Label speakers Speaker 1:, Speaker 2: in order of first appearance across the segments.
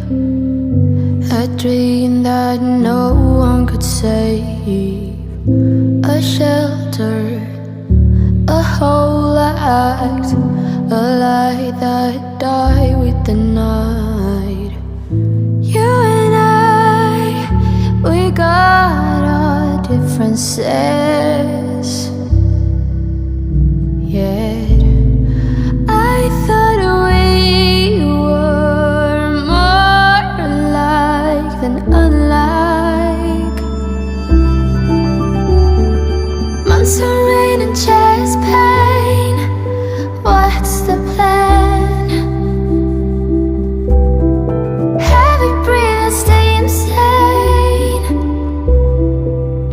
Speaker 1: a dream that no one could save, a shelter, a whole act, a light that died with the night. You and I, we got our differences, yet I thought we were more alike than unlike. Months of rain and chest pain, what's the plan? Heavy breathe and stay insane.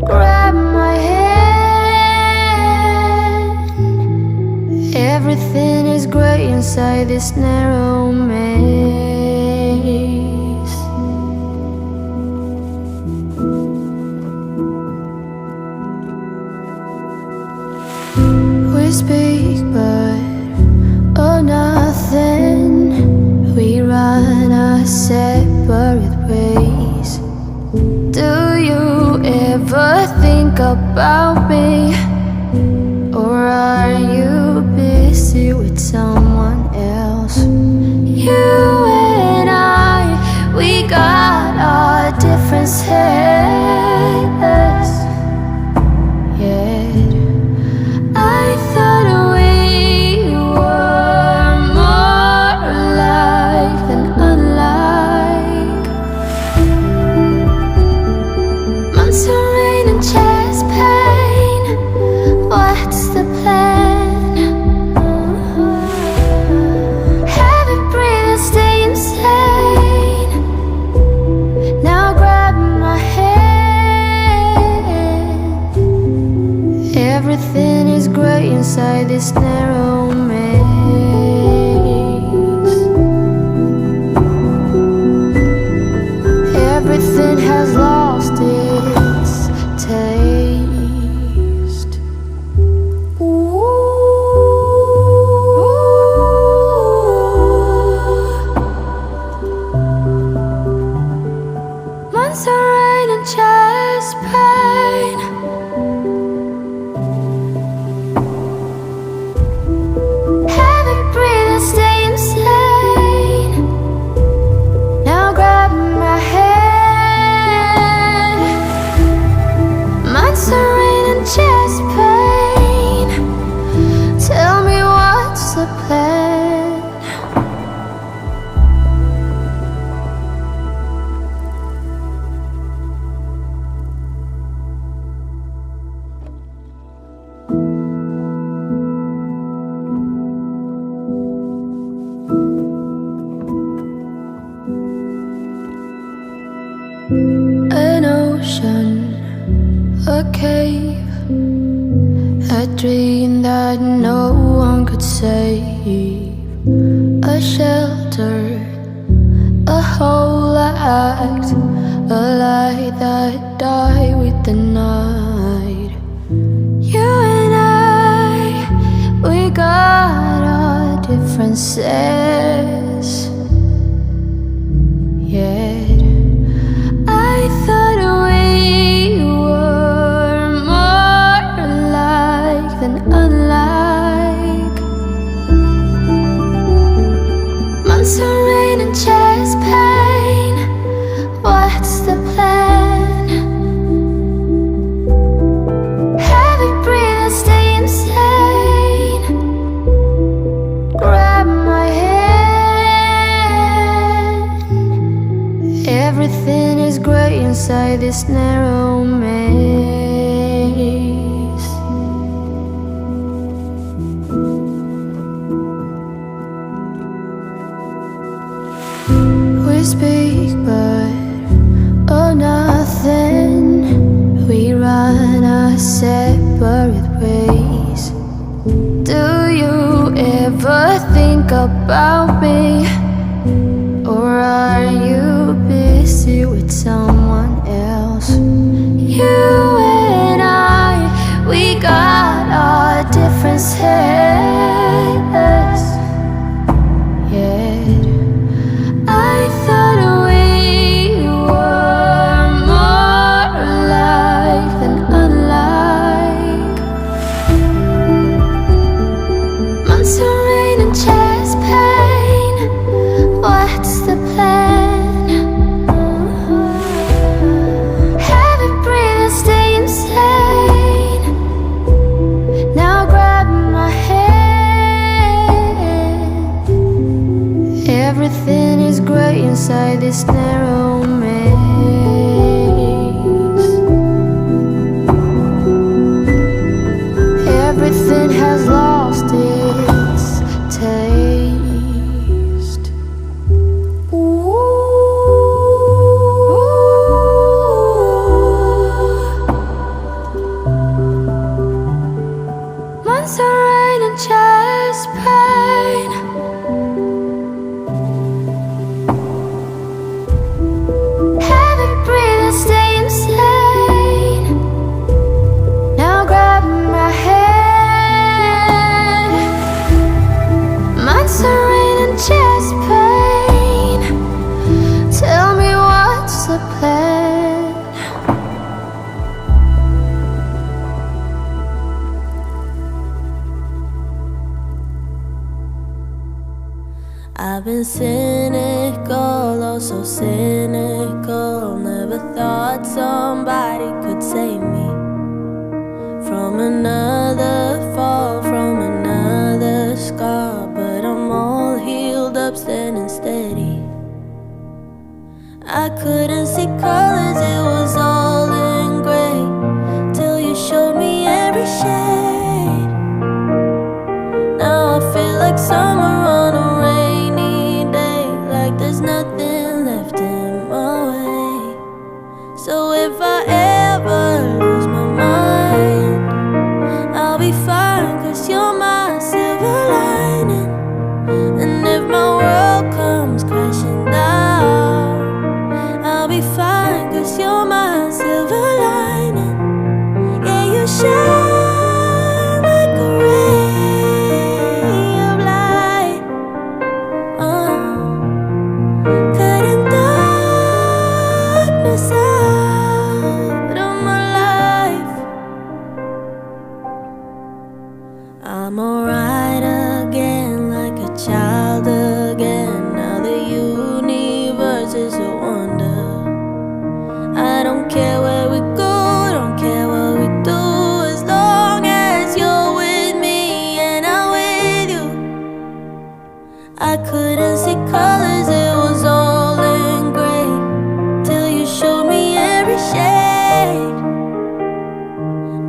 Speaker 1: Grab my hand. Everything is grey inside this narrow maze. We speak but oh nothing. We run our separate ways. Do you ever think about me? Or are you busy with someone else? You and I, we got our differences, yet I thought we were more alike than unlike. Months of rain and chest pain, what's the plan? Heavy breathe and stay insane. Now grab my hand. Everything is grey inside this narrow maze. Everything has lost its taste. Months of rain and chest pain. Heavy breathe and stay insane. Now grab my hand. Months of rain and chest pain. Tell me what's the plan? An ocean, a cave, a dream that no one could save, a shelter, a whole act, a light that died with the night. You and I, we got our differences, yet I thought we were more alike than unlike. Months of rain and chest pain, what's the plan? Heavy breathe and stay insane. Grab my hand. Everything is grey inside this narrow maze. We speak but oh nothing. We run our separate ways. Do you ever think about me? Or are you busy with someone else? You and I, we got our differences, yet I thought inside this narrow maze. Everything has lost its taste. Ooh. Months of rain and chest pain. Heavy breathing, stay insane. Now grab my hand. Months of rain and chest pain. Tell me what's the plan.
Speaker 2: I've been cynical, oh so cynical. Never thought somebody could save me from another fall, from another scar. But I'm all healed up, standing steady. I couldn't see colors, it was all in gray, till you showed me every shade. Now I feel like summer on a rainy day, like there's nothing left in my way. So if I ever lose my mind, I'll be fine, 'cause you're my silver lining. And if my world comes crashing down, I'll be fine, 'cause you're my silver lining. Yeah, you shine like a ray of light, cutting darkness out of my life. I'm alright again, like a child again. Now the universe is a wonder. I don't care where we go, don't care what we do, as long as you're with me and I'm with you. I couldn't see colors, it was all in gray, till you showed me every shade.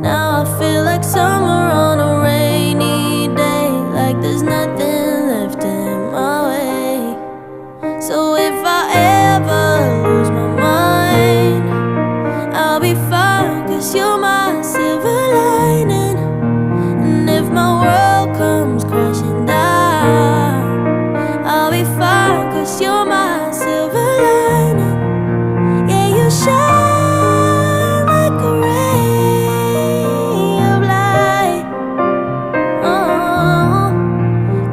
Speaker 2: Now I feel like summer on a rainy day, like there's nothing left in my way. So if I ever lose my mind, I'll be fine, 'cause you're my silver lining. And if my world comes crashing down, I'll be fine, 'cause you're my silver lining. Yeah, you shine like a ray of light,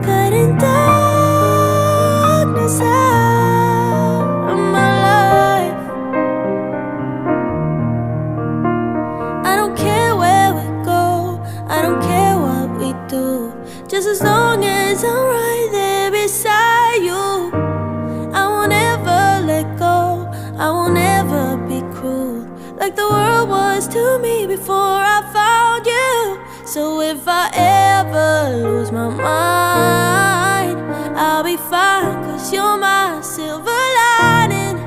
Speaker 2: cutting darkness out of my life. I don't care where we go, I don't care what we do, just as long as I'm right there beside you. I won't ever let go, I won't ever be cruel, like the world was to me before I found you. So if I ever lose my mind, I'll be fine, 'cause you're my silver lining.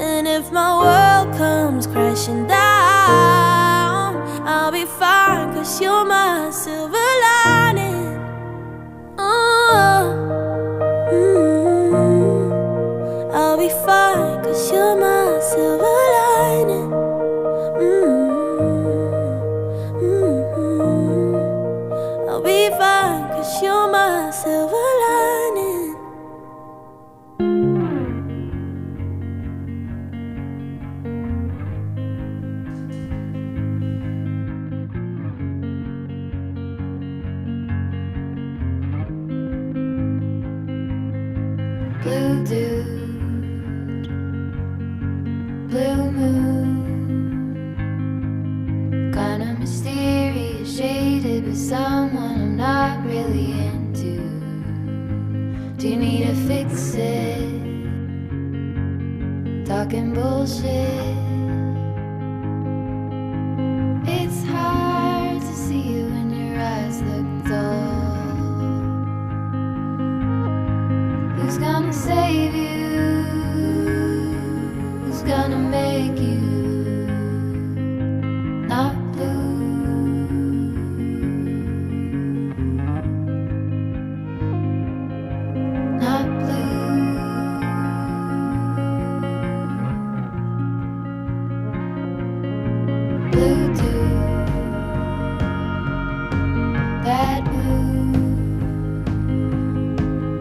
Speaker 2: And if my world comes crashing down, I'll be fine, 'cause you're my silver lining. I'll be fine, 'cause you're my silver lining. I'll be fine, 'cause you're my silver lining.
Speaker 1: Blue dude, blue moon, kinda mysterious, shaded with someone I'm not really into. Do you need to fix it? Talking bullshit. It's hard to see you when your eyes look dull. Who's gonna save you? gonna make you not blue? Not blue. Blue too. That blue.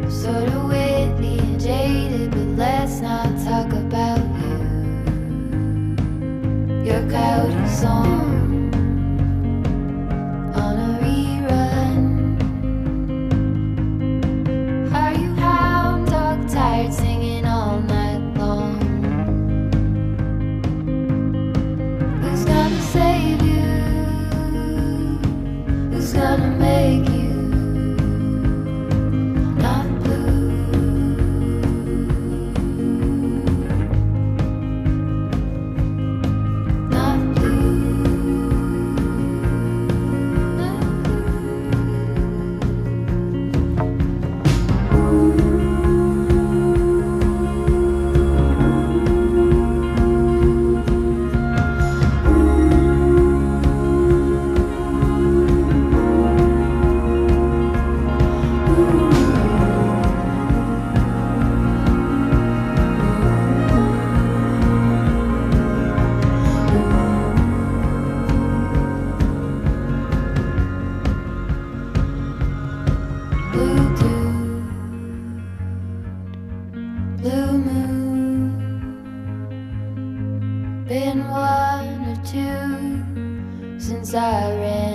Speaker 1: Sort of witty and jaded, but let's not talk about you. Your coyote song on a rerun. Are you hound dog tired singing all night long? Who's gonna save you? Who's gonna make you not blue? Not blue. Not blue too. Blue moon. Been one or two since I ran